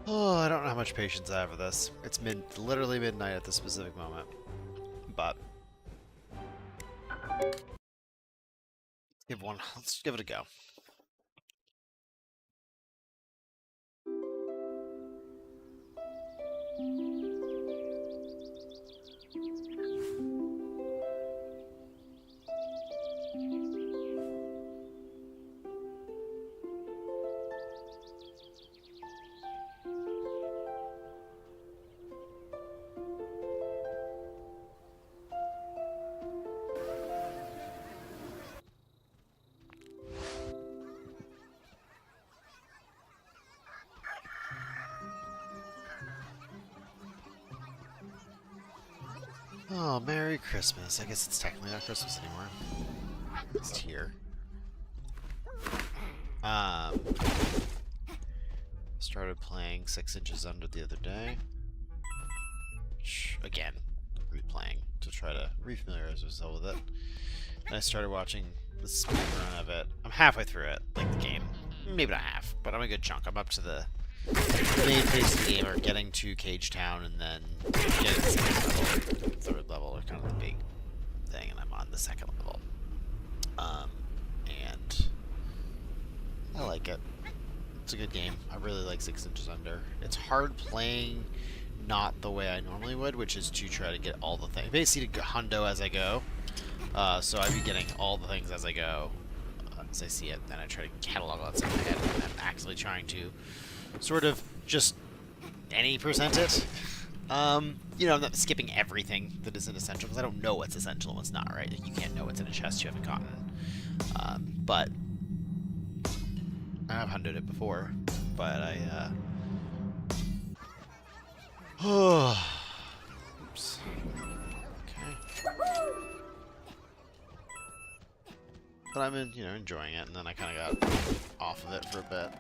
Oh, I don't know how much patience I have for this. It's literally midnight at this specific moment. But let's give it a go. Oh, Merry Christmas. I guess it's technically not Christmas anymore. It's here. Started playing 6 Inches Under the other day. Which, again, replaying to try to refamiliarize myself with it. And I started watching the speedrun of it. I'm halfway through it, like the game. Maybe not half, but I'm a good chunk. I'm up to the main phase of the game, or getting to Cage Town, and then getting to the second level. Third level are kind of the big thing, and I'm on the second level. And I like it. It's a good game. I really like 6 Inches Under. It's hard playing not the way I normally would, which is to try to get all the things. Basically, to hundo as I go. So I'd be getting all the things as I go, as I see it. Then I try to catalog all that stuff in my head, and I'm actively trying to sort of just any percent it. You know, I'm not skipping everything that isn't essential, because I don't know what's essential and what's not, right? You can't know what's in a chest you haven't gotten. But I've hunted it before, but I, oops. Okay. But I'm enjoying it, and then I kind of got off of it for a bit.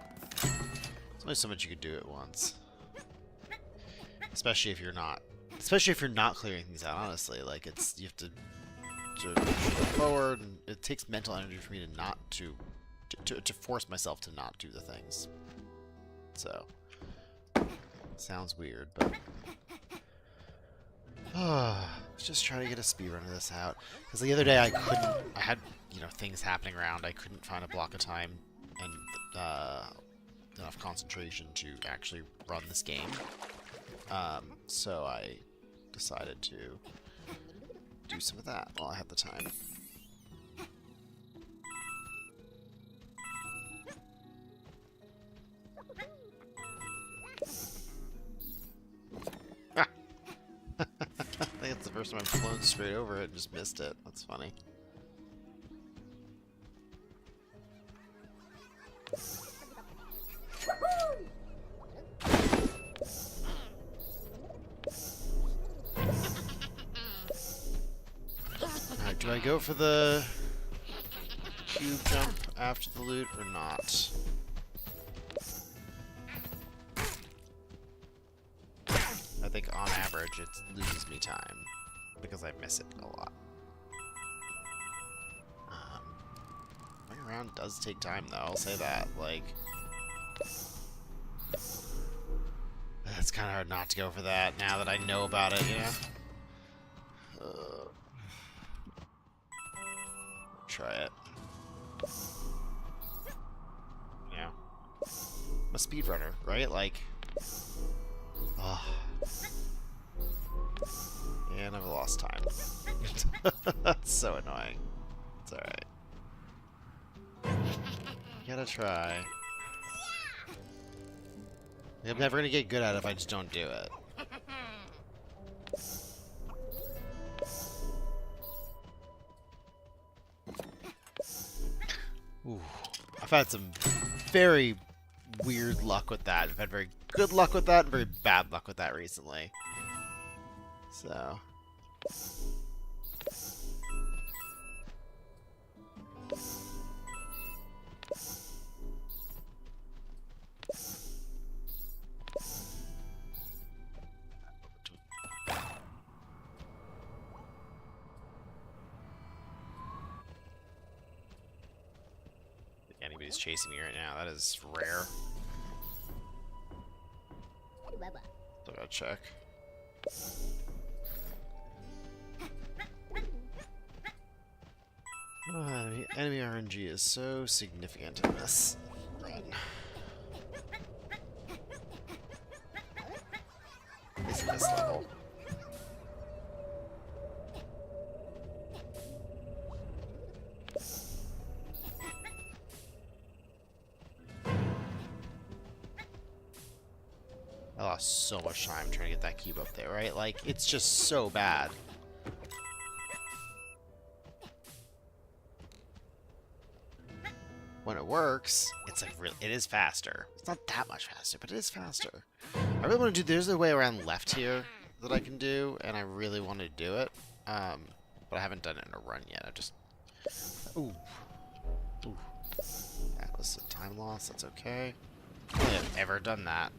There's only so much you could do at once. Especially if you're not clearing things out, honestly. Like, you have to sort of move forward, and it takes mental energy for me to not to force myself to not do the things. So, sounds weird, but just trying to get a speedrun of this out. Because the other day I had things happening around. I couldn't find a block of time and enough concentration to actually run this game. So I decided to do some of that while I had the time. I think it's the first time I've flown straight over it and just missed it. That's funny. Alright, do I go for the cube jump after the loot or not? I think on average it loses me time because I miss it a lot. Running around does take time though, I'll say that. Like, it's kind of hard not to go for that now that I know about it, Try it. Yeah. I'm a speedrunner, right? Like, and I've lost time. That's so annoying. It's alright. You gotta try. I'm never gonna get good at it if I just don't do it. Ooh. I've had some very weird luck with that. I've had very good luck with that and very bad luck with that recently. So. Anybody's chasing me right now. That is rare. Still gotta check. Enemy RNG is so significant in this run. At least in this level. I lost so much time trying to get that cube up there, right? Like, it's just so bad. When it works, it's like it is faster. It's not that much faster, but it is faster. I really want to do. There's a way around left here that I can do, and I really want to do it. But I haven't done it in a run yet. I just. Ooh. That was a time loss. That's okay. I don't think I've ever done that.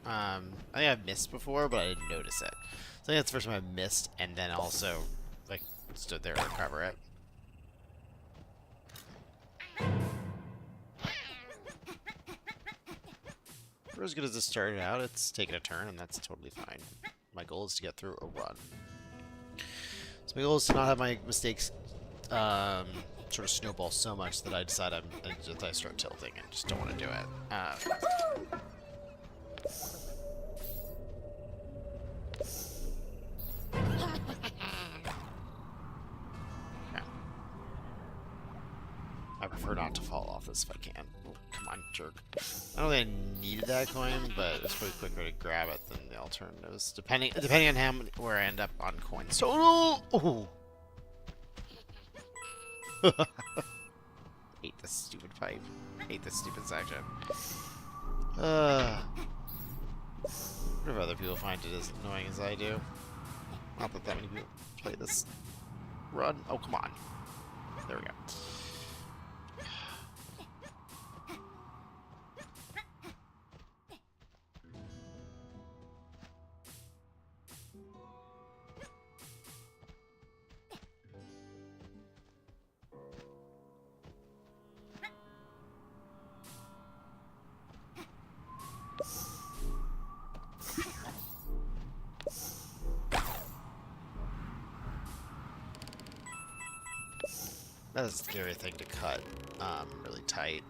I think I've missed before, but I didn't notice it. So I think that's the first time I've missed, and then also like stood there to recover it. For as good as it started out, it's taken a turn, and that's totally fine. My goal is to get through a run. So my goal is to not have my mistakes sort of snowball so much that I decide that I start tilting and just don't want to do it. I prefer not to fall off this if I can. Oh, come on, jerk. I don't think I needed that coin, but it's probably quicker to grab it than the alternatives, depending on how many, where I end up on coins. So, oh! Hate this stupid pipe. Hate this stupid section. What if other people find it as annoying as I do? Not that many people play this run. Oh, come on. There we go. That's a scary thing to cut really tight.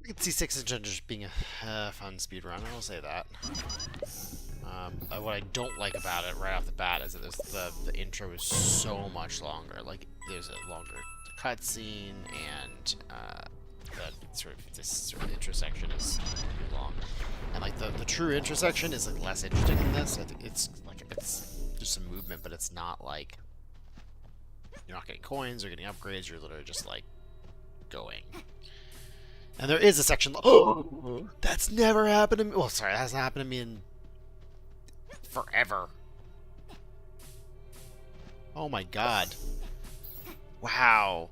I can see 6-inch just being a fun speed run. I will say that. What I don't like about it right off the bat is that the intro is so much longer. Like there's a longer cutscene, and this sort of intro section is really long. And like the true intro section is like less interesting than this. I think it's just some movement, but it's not like you're not getting coins or getting upgrades. You're literally just like going. And there is a section. Oh, that's never happened to me. Well, sorry, that hasn't happened to me in forever. Oh my god. Wow.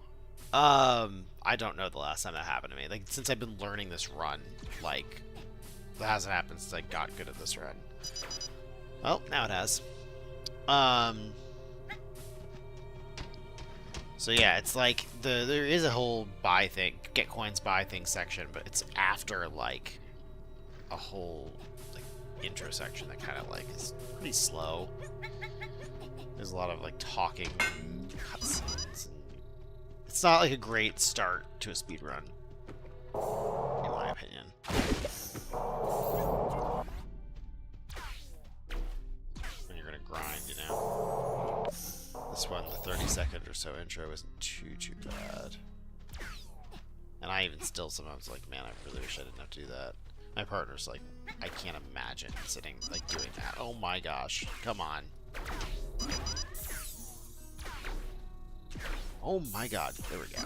I don't know the last time that happened to me. Like since I've been learning this run, like that hasn't happened since I got good at this run. Well, now it has. So yeah, it's like there is a whole buy thing, get coins, buy things section, but it's after like a whole like intro section that kind of like is pretty slow. There's a lot of like talking and cutscenes. It's not like a great start to a speed run, in my opinion. When you're gonna grind, you know. This one, the 30-second or so intro isn't too bad. And I even still sometimes like, man, I really wish I didn't have to do that. My partner's like, I can't imagine sitting, like, doing that. Oh my gosh. Come on. Oh my god. There we go.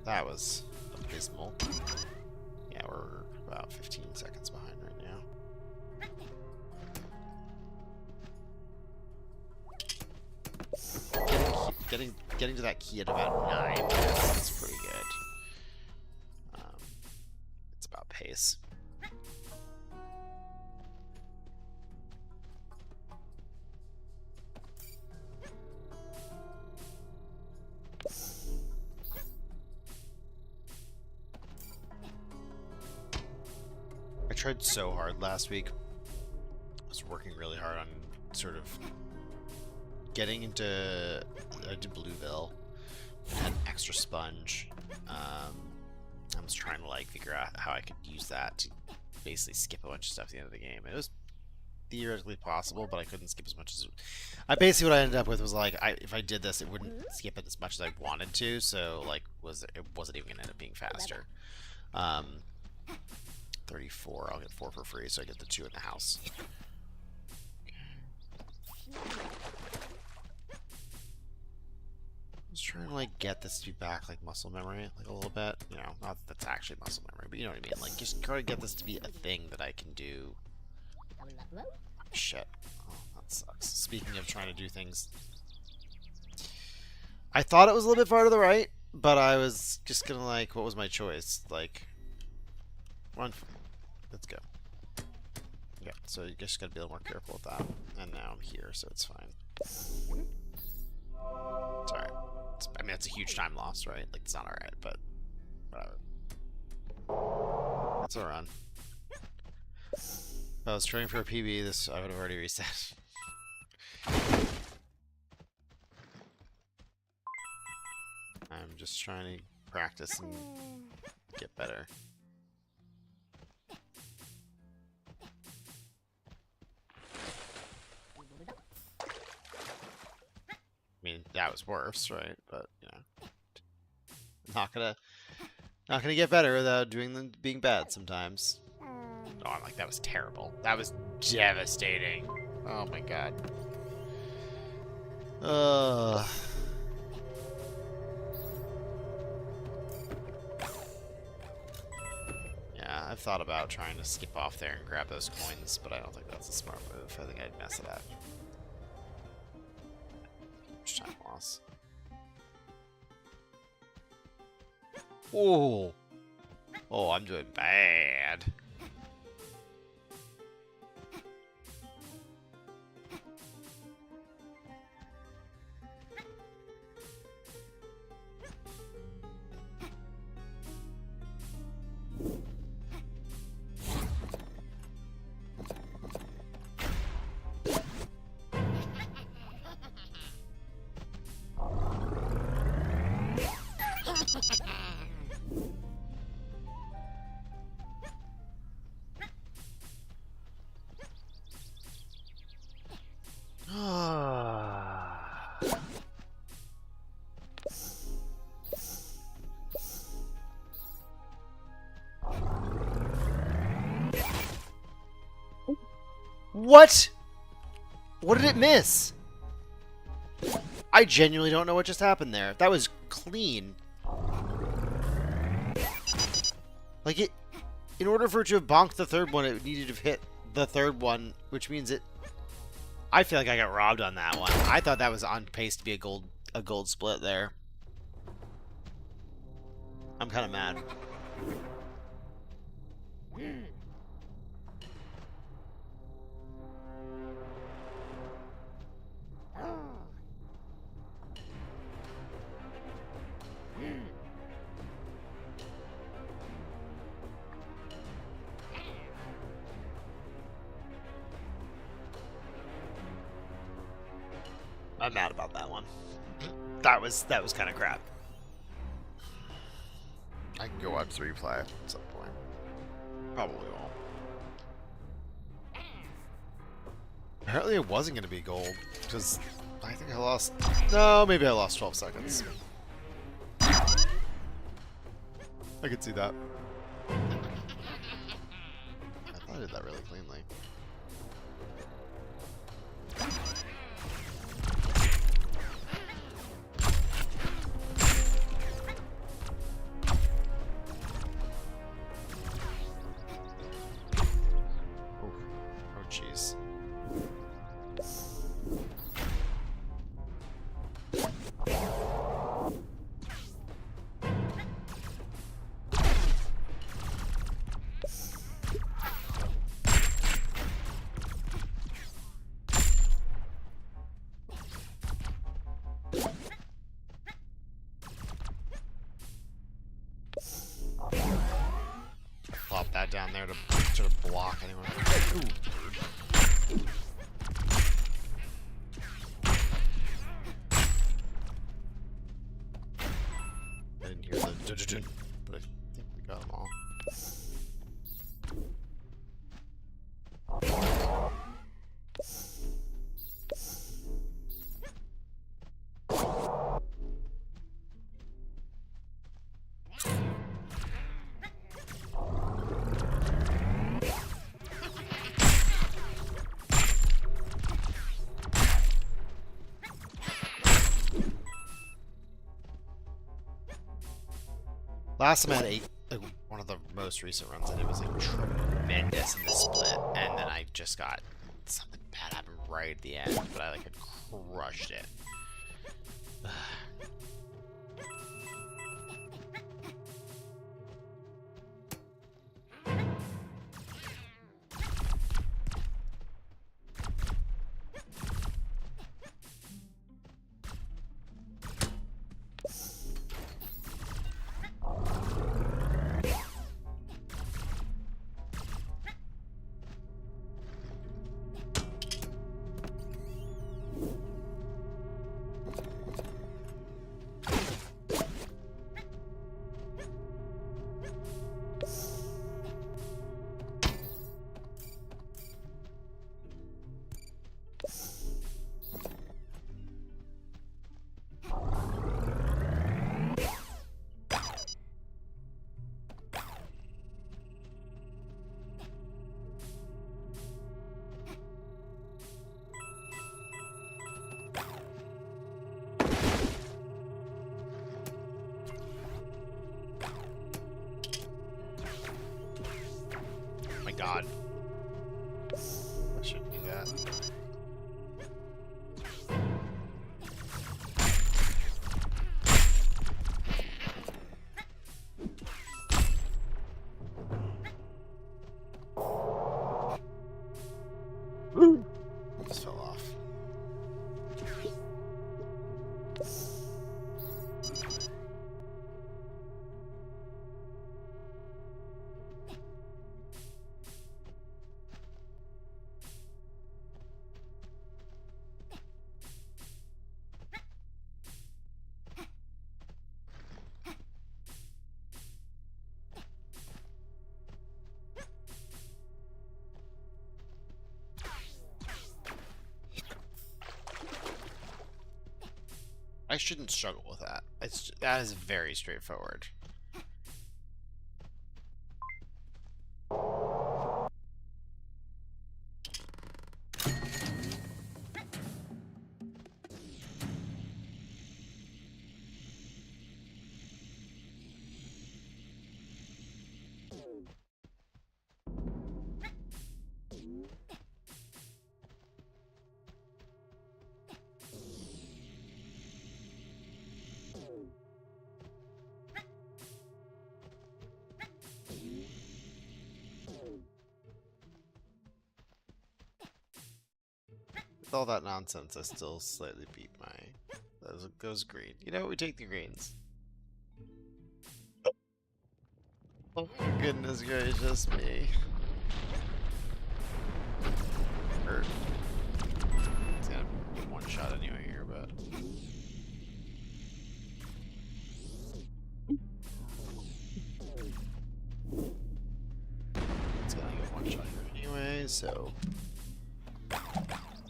That was abysmal. Yeah, we're about 15 seconds behind right now. getting to that key at about 9 minutes is pretty good. It's about pace. I tried so hard last week. I was working really hard on sort of getting into Blueville. I had an extra sponge. I was trying to like figure out how I could use that to basically skip a bunch of stuff at the end of the game. It was theoretically possible, but I couldn't skip as much as basically what I ended up with was like if I did this, it wouldn't skip it as much as I wanted to. So like it wasn't even gonna end up being faster. 34. I'll get 4 for free, so I get the 2 in the house. Just trying to like get this to be back like muscle memory, like a little bit. You know, not that that's actually muscle memory, but you know what I mean. Like just try to get this to be a thing that I can do. Shit. Oh, that sucks. Speaking of trying to do things, I thought it was a little bit far to the right, but I was just gonna like, what was my choice? Like, run. Let's go. Yeah. So you just gotta be a little more careful with that. And now I'm here, so it's fine. It's alright. I mean, it's a huge time loss, right? Like, it's not alright, but whatever. That's a run. If I was training for a PB, this I would have already reset. I'm just trying to practice and get better. I mean, that was worse, right? But you know, not gonna get better without being bad sometimes. Oh, I'm like, that was terrible. That was devastating. Oh my god. Yeah, I've thought about trying to skip off there and grab those coins, but I don't think that's a smart move. I think I'd mess it up. Time loss. Oh, I'm doing bad. What? What did it miss? I genuinely don't know what just happened there. That was clean. Like it, in order for it to have bonked the third one, it needed to have hit the third one, which means it. I feel like I got robbed on that one. I thought that was on pace to be a gold split there. I'm kind of mad. I'm mad about that one. That was kind of crap. I can go watch the replay at some point. Probably won't. Apparently it wasn't going to be gold, because I think I lost... No, maybe I lost 12 seconds. I could see that. I thought I did that really cleanly. Jeez. in there to sort of block anyone. Ooh. I didn't hear the but I think we got them all. Last time I had one of the most recent runs I did was like tremendous in the split, and then I just got something bad happened right at the end, but I like had crushed it. God. I shouldn't do that. Just fell off. I shouldn't struggle with that. That is very straightforward. With all that nonsense, I still slightly beat my those green. You know, we take the greens. Oh my goodness gracious me. Hurt. It's gonna be one shot anyway here, but it's gonna get one shot here anyway, so.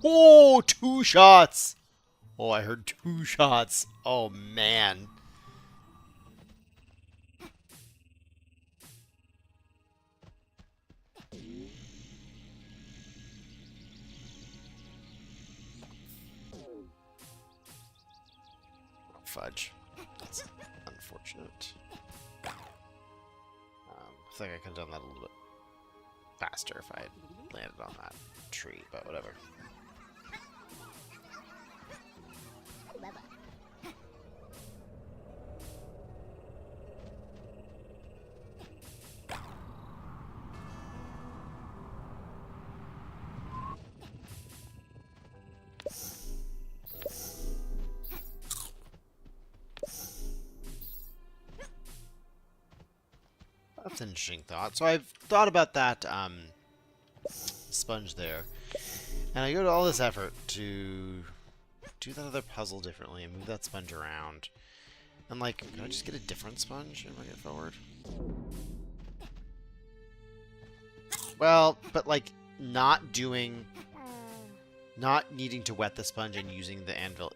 Oh, 2 shots! Oh, I heard 2 shots. Oh, man. Fudge. That's unfortunate. I think I could have done that a little bit faster if I had landed on that tree, but whatever. That's an interesting thought. So I've thought about that sponge there. And I go to all this effort to do that other puzzle differently and move that sponge around. And like, can I just get a different sponge and bring it forward? Well, but like, not needing to wet the sponge and using the anvil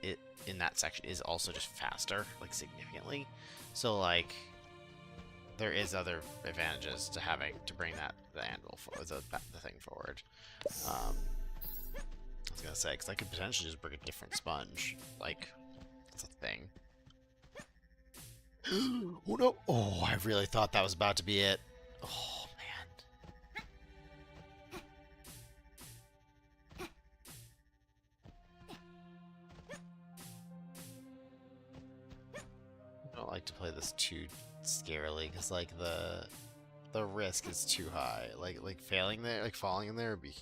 in that section is also just faster, like significantly. So like, there is other advantages to having to bring the anvil forward, the thing forward. I was gonna say, because I could potentially just bring a different sponge. Like, that's a thing. Oh no! Oh, I really thought that was about to be it. Oh man. I don't like to play this too scarily, because like the risk is too high. Like failing there, like falling in there would be.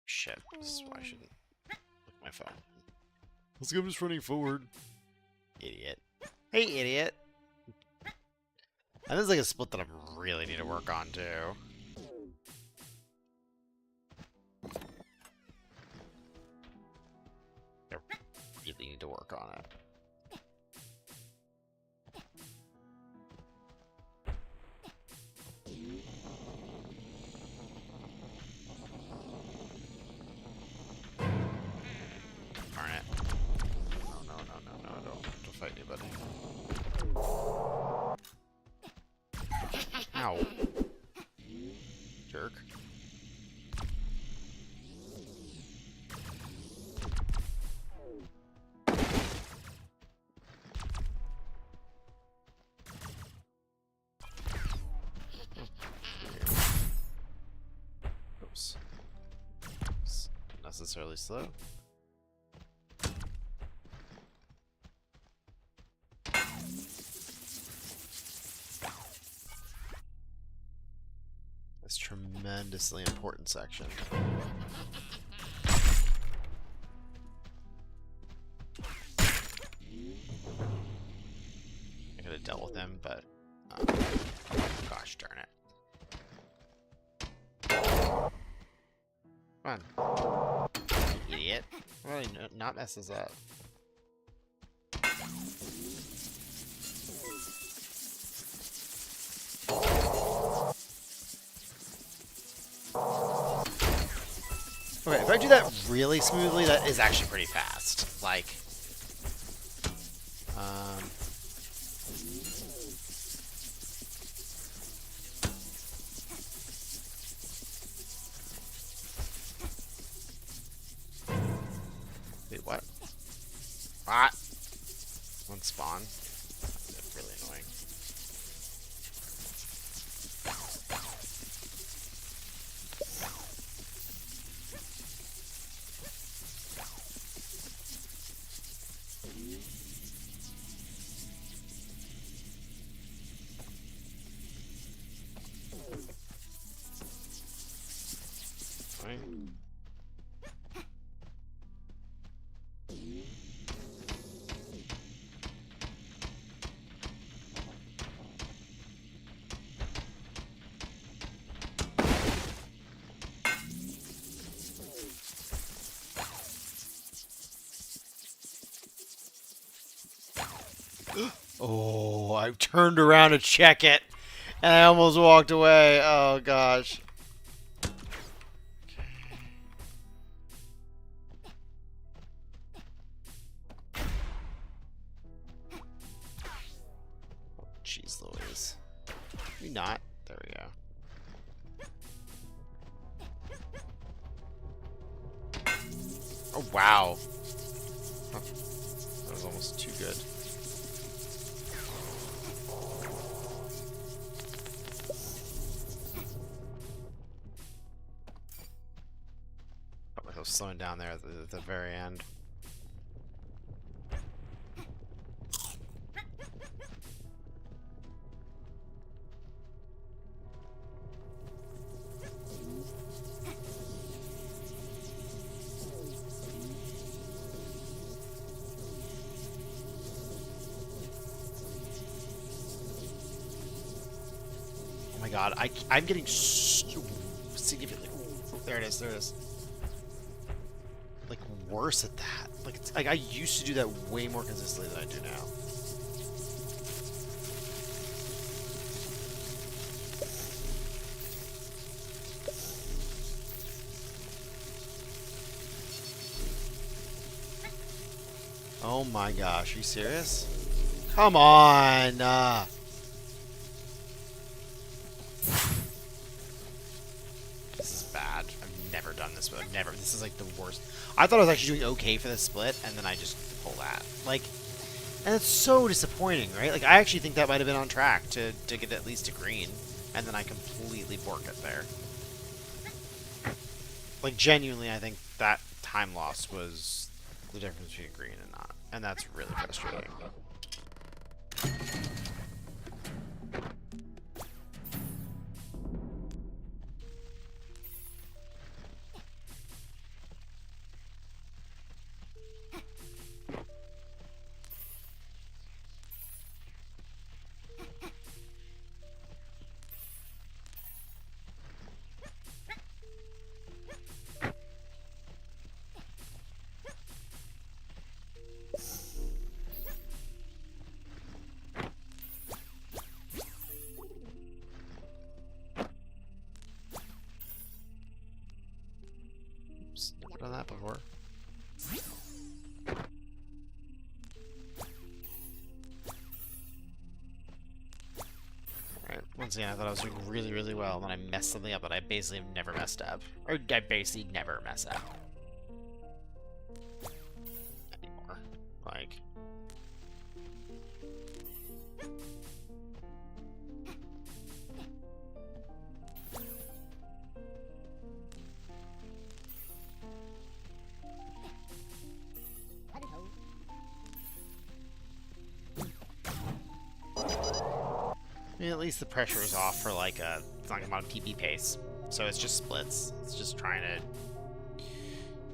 Shit, this is why I shouldn't look at my phone. Let's go, I'm just running forward. Idiot. Hey, idiot. And this is like a split that I really need to work on, too. I really need to work on it. Ow. Jerk. Oops. It's necessarily slow. This tremendously important section. I could have dealt with him, but gosh darn it. Come on. You idiot. Really not mess this up. Okay, if I do that really smoothly, that is actually pretty fast. Like, wait, what? What? One spawn. That's really annoying. Oh, I turned around to check it, and I almost walked away. Oh, gosh. Jeez Louise. Maybe not. There we go. Oh, wow. Huh. That was almost too good. Got myself slowing down there at the very end. Oh my god, I'm getting so significantly. There it is. There it is. Like worse at that. Like it's like I used to do that way more consistently than I do now. Oh my gosh, are you serious? Come on! This is bad. I've never done this, but I've never. This is like the worst. I thought I was actually doing okay for this split, and then I just pull that. Like, and it's so disappointing, right? Like, I actually think that might have been on track to get at least a green, and then I completely bork it there. Like, genuinely, I think that time loss was the difference between green and not. And that's really frustrating. Never done that before. Alright, once again, I thought I was doing really, really well, and then I messed something up that I basically have never messed up. Or I basically never mess up. Anymore. Like... I mean, at least the pressure is off for like a, it's not about PP pace. So it's just splits. It's just trying to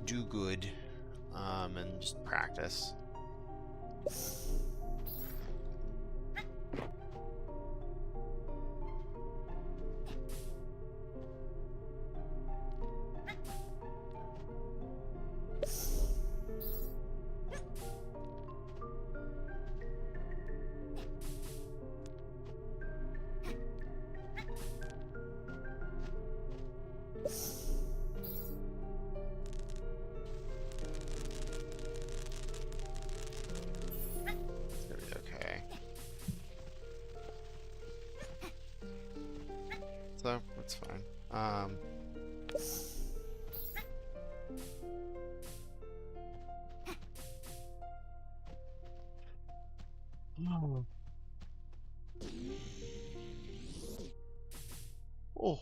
do good, and just practice. So that's fine. Oh.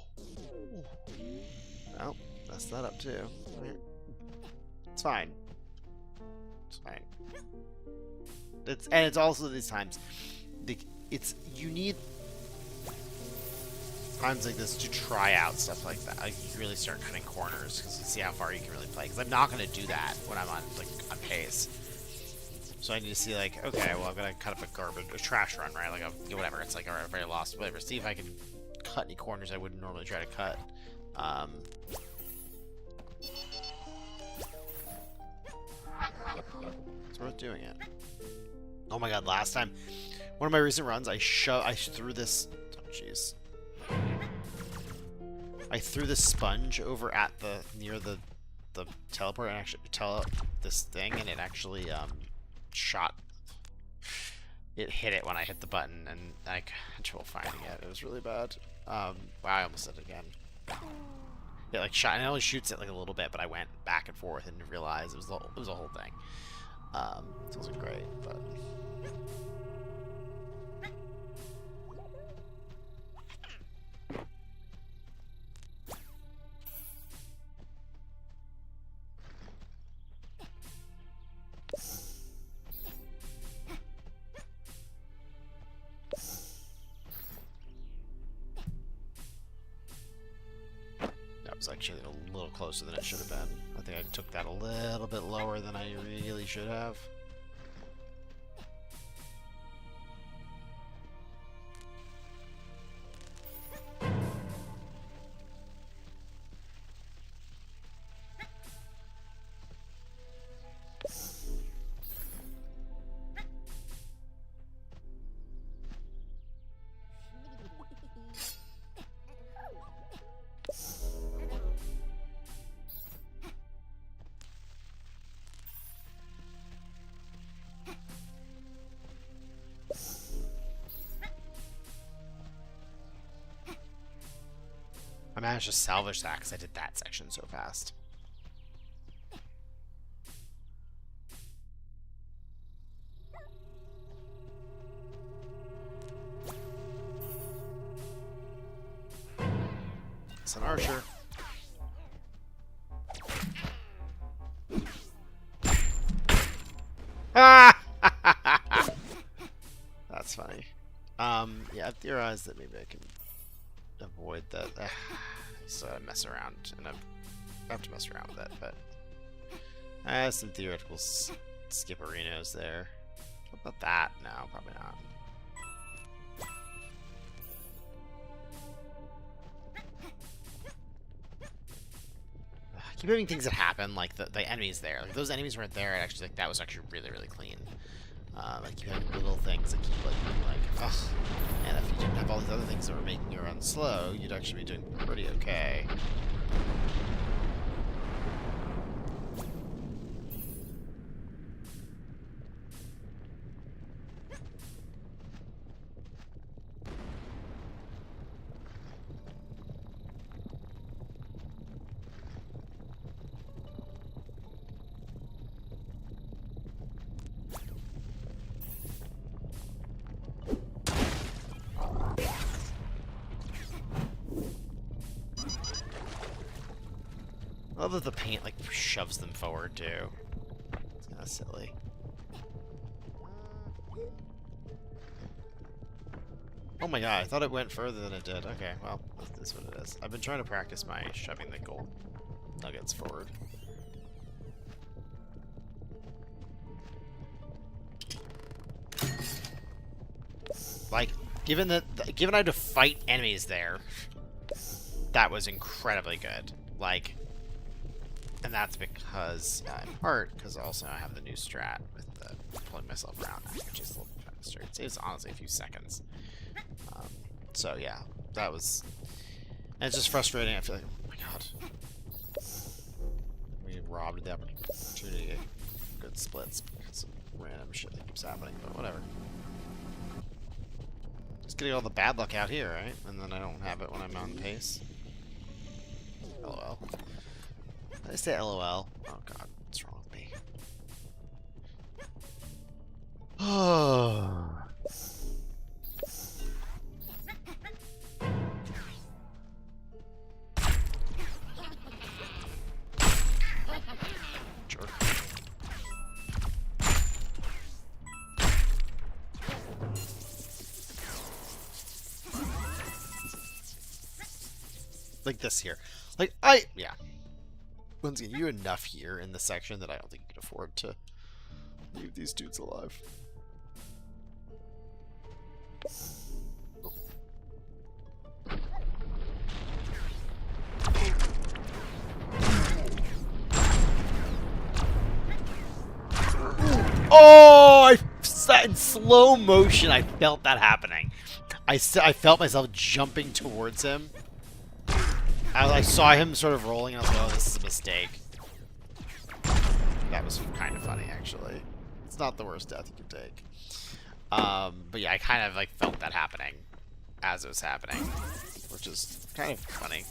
Well, messed that up too. It's fine. It's fine. It's also these times. You need times like this to try out stuff like that. Like you really start cutting corners because you see how far you can really play. Because I'm not going to do that when I'm on on pace. So I need to see like, okay, well I'm gonna cut up a trash run, right? Like whatever. It's like alright, I've already lost, whatever. See if I can cut any corners I wouldn't normally try to cut. It's worth doing it. Oh my god! Last time, one of my recent runs, I threw this. Oh jeez. I threw this sponge over at near the teleport and actually this thing, and it actually shot. It hit it when I hit the button, and I had trouble finding it. It was really bad. Wow, I almost did it again. It like shot, and it only shoots it like a little bit, but I went back and forth and realized it was a whole thing. It wasn't great, but. Was actually a little closer than it should have been. I think I took that a little bit lower than I really should have. managed to salvage that because I did that section so fast. It's an archer. Ah! That's funny. Yeah, I've theorized that maybe I can avoid that. I still gotta mess around, and I have to mess around with it, but I have some theoretical skipperinos there. What about that? No, probably not. I keep having things that happen, like the enemies there. Like, those enemies weren't there, and actually, like, that was actually really, really clean. Like, you have little things that keep, like, being like, ugh. And if you didn't have all these other things that were making you run slow, you'd actually be doing pretty okay. I love that the paint, like, shoves them forward, too. It's kind of silly. Oh my god, I thought it went further than it did. Okay, well, that's what it is. I've been trying to practice my shoving the gold nuggets forward. Like, given I had to fight enemies there, that was incredibly good. Like, and that's because, in part, because also I have the new strat with the pulling myself around, which is a little bit faster. It saves, honestly, a few seconds. So, yeah, that was... And it's just frustrating. I feel like, oh my god. We robbed the opportunity to get good splits because of random shit that keeps happening, but whatever. Just getting all the bad luck out here, right? And then I don't have it when I'm on pace. LOL. Did I say LOL? Oh god, what's wrong with me? Oh. Jerk. Like this here. Like, yeah. Once again, you enough here in this section that I don't think you can afford to leave these dudes alive. Oh! I sat in slow motion. I felt that happening. I felt myself jumping towards him. I saw him sort of rolling, and I was like, oh, this is a mistake. That was kind of funny, actually. It's not the worst death you can take. But yeah, I kind of, like, felt that happening as it was happening, which is kind of funny.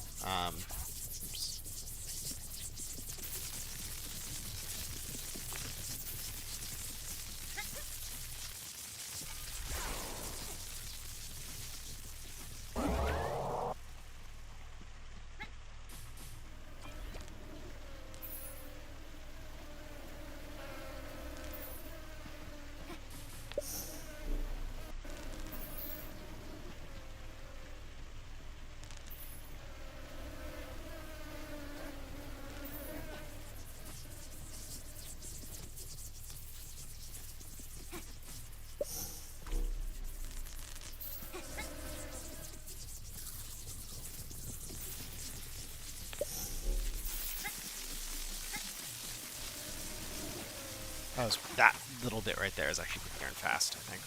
That little bit right there is actually pretty darn fast, I think.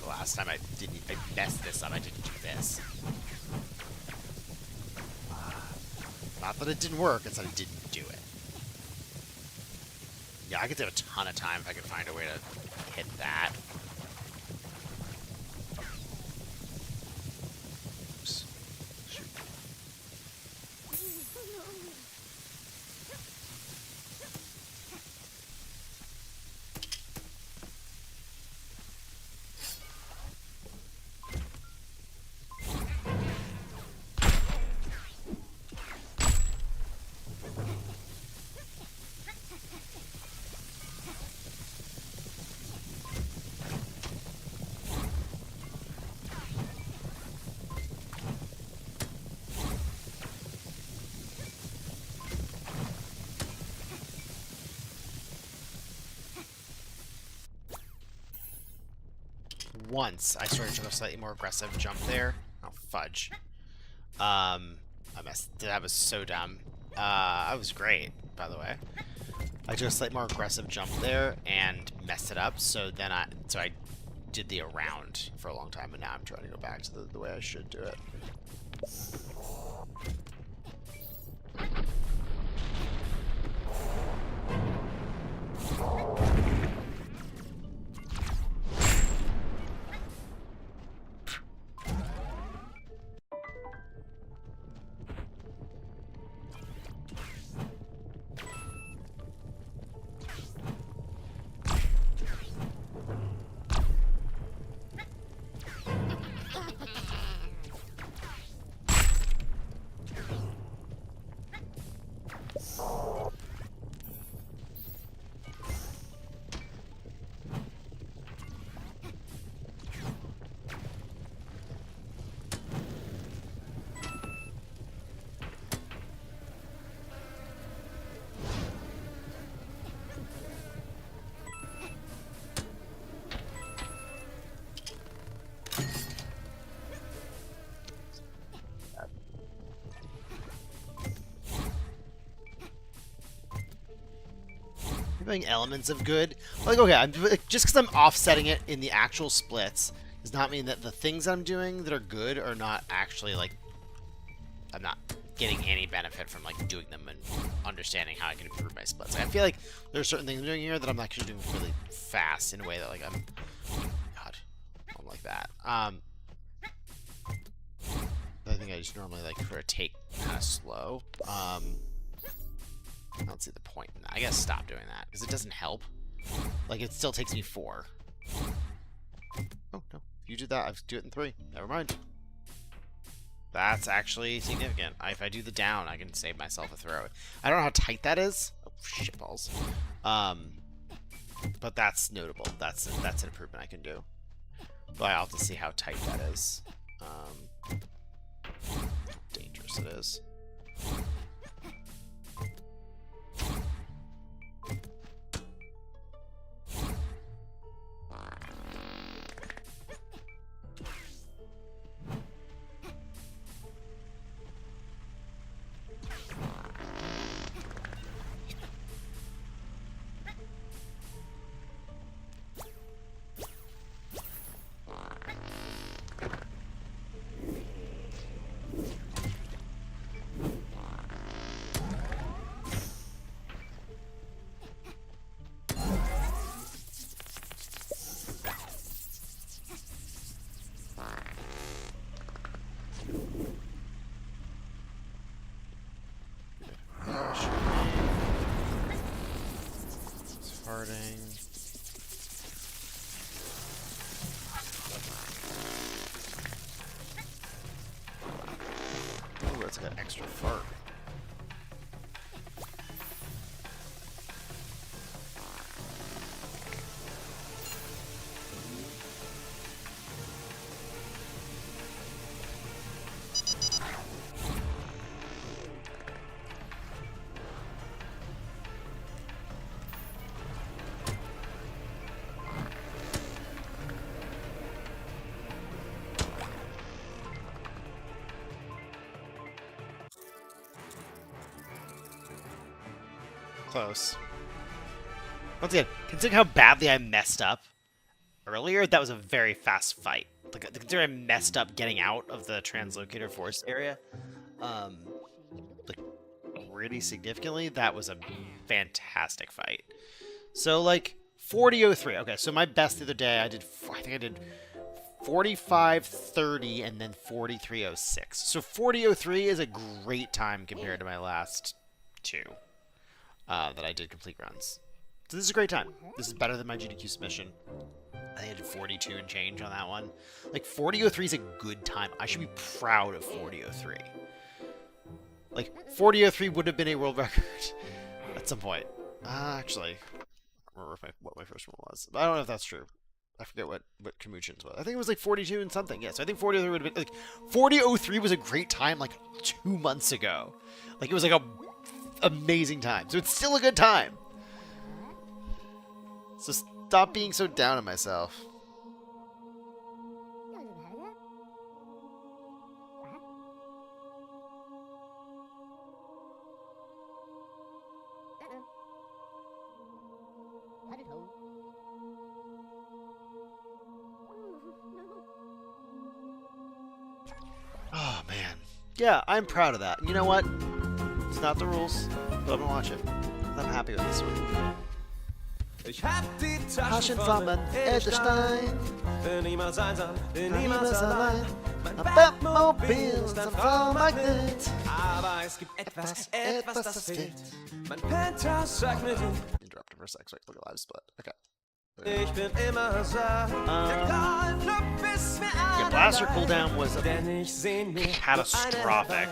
The last time I messed this up, I didn't do this. Not that it didn't work, it's that I didn't do it. Yeah, I could save a ton of time if I could find a way to hit that. Oops. Shoot. Once I sort of took a slightly more aggressive jump there. Oh, fudge. I messed. That was so dumb. I was great, by the way. I took a slightly more aggressive jump there and messed it up. So then I did the around for a long time, and now I'm trying to go back to the way I should do it. Doing elements of good. Like, okay, just because I'm offsetting it in the actual splits does not mean that the things I'm doing that are good are not actually, like, I'm not getting any benefit from, like, doing them and understanding how I can improve my splits. Like, I feel like there's certain things I'm doing here that I'm actually doing really fast in a way that, like, God, I'm like that. I think I just normally, like, sort of take kind of slow. I don't see the point in that. I gotta stop doing that, because it doesn't help. Like, it still takes me 4. Oh, no. If you did that, I'll do it in 3. Never mind. That's actually significant. If I do the down, I can save myself a throw. I don't know how tight that is. Oh, shitballs. But that's notable. That's an improvement I can do. But I'll have to see how tight that is. How dangerous it is. Farting. Ooh, that's got extra fart. Close. Once again, considering how badly I messed up earlier, that was a very fast fight. Like, considering I messed up getting out of the translocator force area, like, really significantly, that was a fantastic fight. So, like, 40:03. Okay, so my best the other day, I think I did 45:30 and then 43:06. So 40:03 is a great time compared to my last two that I did complete runs. So this is a great time. This is better than my GDQ submission. I think I did 42 and change on that one. Like, 40:03 is a good time. I should be proud of 40:03. Like, 40:03 would have been a world record at some point. Actually, I don't remember what my first one was. But I don't know if that's true. I forget what Kamuchin's was. I think it was like 42 and something. Yeah, so I think 40:03 would have been... Like, 40:03 was a great time like 2 months ago. Like, it was like a amazing time. So it's still a good time. So stop being so down on myself. Oh, man. Yeah, I'm proud of that. You know what? It's not the rules, but I'm gonna watch it. I'm happy with this one. Ich hab die Taschen voller Edelstein, will niemals einsam, will niemals allein. Mein Batmobil ist ein Frauenmagnet. Aber es gibt etwas, das fehlt. Mein Penthouse sagt mir die. Interrupted for a sec, so I can look at live split. Okay. Ich bin immer da. Der Golfclub ist mir alle. Your blaster cooldown was Denn ich seh mir catastrophic.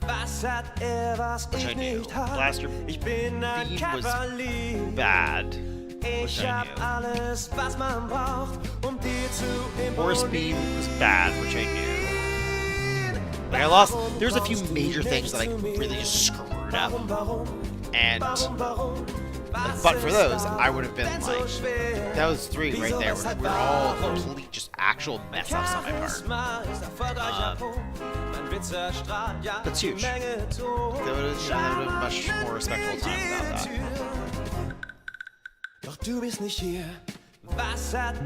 Was hat was Which I ich knew. nicht hab? Blaster Ich bin ein beam was Kavalier. bad. Which Ich I hab knew. alles, was man braucht, dir zu Force beam was bad, which I knew. Like, I lost. There's a few major things that I really just screwed up. And, like, but for those, I would have been like, that was 3 right there. We're all complete, just actual mess ups on my part. That's huge. That would have been a much more respectful time without that. Doch du bist nicht hier. Was hat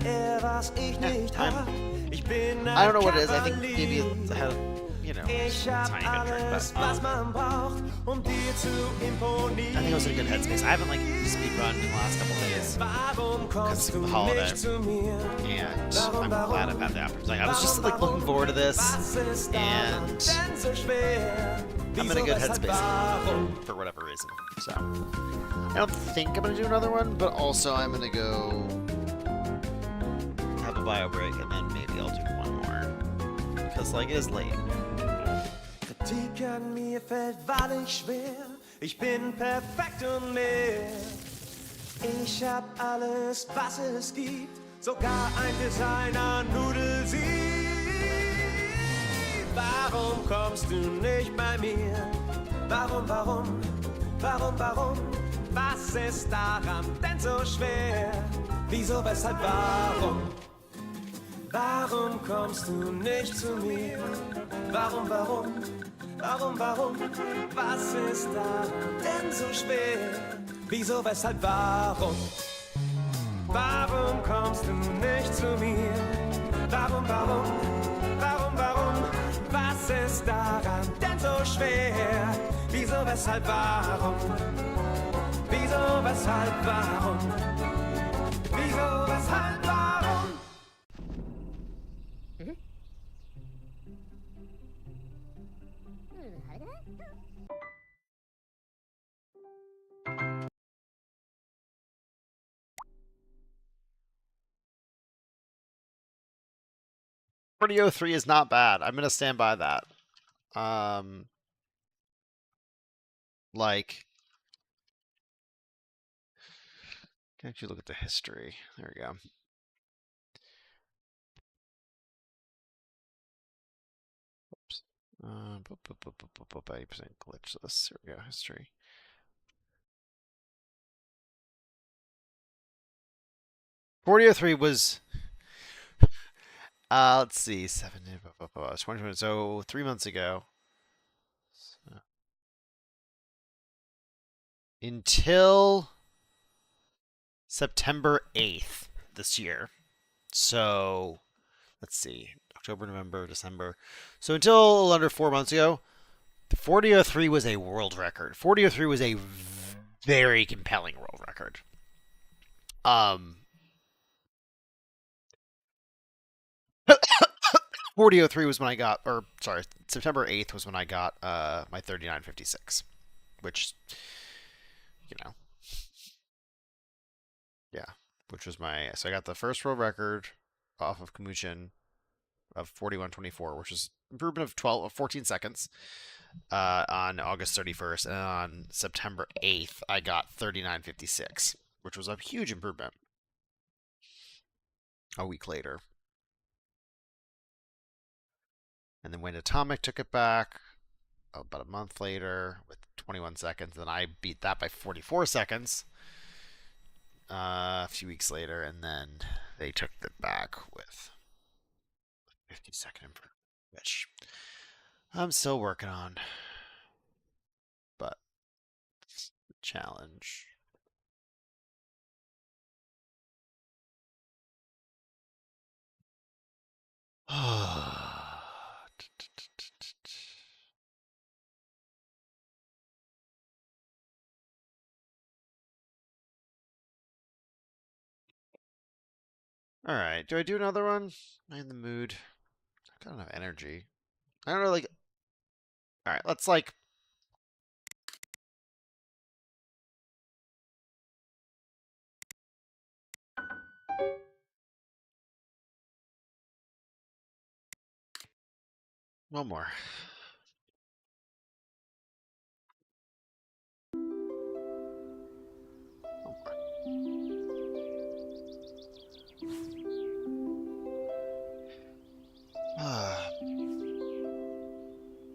was ich nicht hab? Ich bin I don't know what it is. I think maybe it's had, you know, ich hab tiny bit of drink, alles, but was man braucht, dir zu imponieren. I think I was in a good headspace. I haven't like speedrun in the last couple days Warum kommst du of the holiday, nicht zu mir? and I'm glad I've had the opportunity. Like, I was just like looking forward to this, and So schwer. I'm in a good headspace for whatever reason. So I don't think I'm gonna do another one, but also I'm gonna go have a bio break, and then maybe I'll do one more because like it is late. Kritik an mir fällt wahrlich schwer. Ich bin perfekt und mehr. Ich hab alles, was es gibt. Sogar ein Designer-Nudelsieb. Warum kommst du nicht bei mir? Warum? Was ist daran denn so schwer? Wieso, weshalb, warum? Warum kommst du nicht zu mir? Warum? Was ist daran denn so schwer? Wieso, weshalb, warum? Warum kommst du nicht zu mir? Warum? Was ist daran denn so schwer? Wieso, weshalb, warum? Wieso, weshalb, warum? Wieso, weshalb, warum? 40:03 is not bad. I'm gonna stand by that. Like, can actually look at the history. There we go. Oops. 80% glitchless. Here we go. History. .4003 was. Let's see. 2020. So 3 months ago. So, until September 8th this year. So let's see. October, November, December. So until under 4 months ago, 4003 was a world record. 4003 was a very compelling world record. Um, 4003 was when I got, or sorry, September 8th was when I got my 3956, which, you know, yeah, which was my, so I got the first world record off of Kamuchin of 4124, which is improvement of 14 seconds on August 31st, and on September 8th I got 3956, which was a huge improvement a week later. And then Wayne Atomic took it back about a month later with 21 seconds. Then I beat that by 44 seconds a few weeks later, and then they took it back with 50-second improvement, which I'm still working on. But it's a challenge. All right, do I do another one? Am I in the mood? I don't have energy. I don't really. All right, let's like. One more.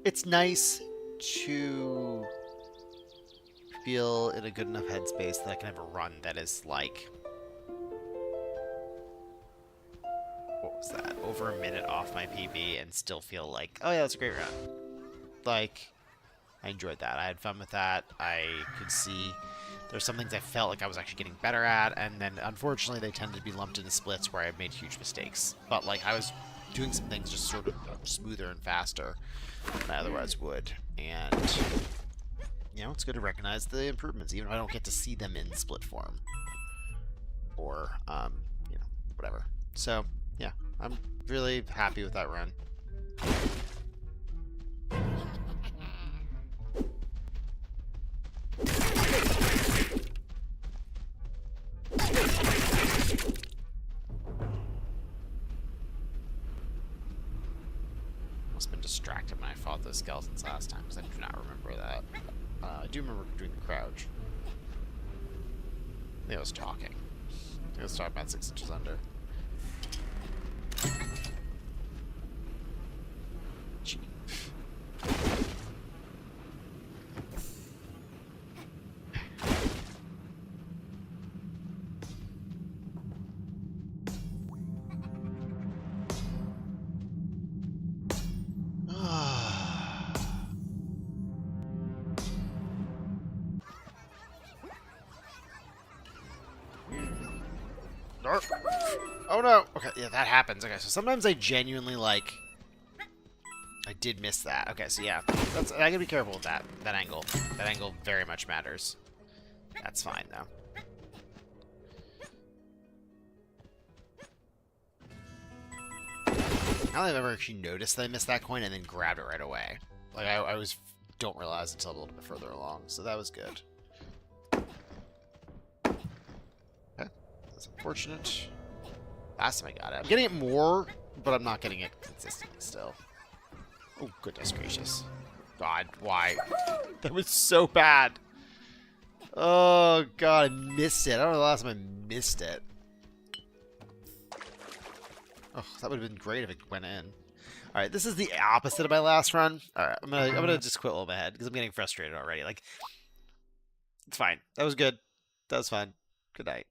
It's nice to feel in a good enough headspace that I can have a run that is like, what was that? Over a minute off my PB and still feel like, oh yeah, that's a great run. Like, I enjoyed that. I had fun with that. I could see there's some things I felt like I was actually getting better at, and then unfortunately they tended to be lumped into splits where I made huge mistakes. But like I was doing some things just sort of smoother and faster than I otherwise would. And you know, it's good to recognize the improvements, even if I don't get to see them in split form. Or you know, whatever. So yeah, I'm really happy with that run. Must have been distracted when I fought those skeletons last time, because I do not remember that. I do remember doing the crouch. I think I was talking. I think I was talking about 6 inches under. Gee. Oh no! Okay, yeah, that happens. Okay, so sometimes I genuinely, like... I did miss that. Okay, so yeah, I gotta be careful with that. That angle. That angle very much matters. That's fine, though. I don't think I've ever actually noticed that I missed that coin and then grabbed it right away. Like, I was... don't realize until a little bit further along, so that was good. Okay, that's unfortunate. Last time I got it. I'm getting it more, but I'm not getting it consistently still. Oh, goodness gracious. God, why? That was so bad. Oh, God, I missed it. I don't know the last time I missed it. Oh, that would have been great if it went in. Alright, this is the opposite of my last run. Alright, I'm gonna just quit while I'm ahead, because I'm getting frustrated already. Like, it's fine. That was good. That was fine. Good night.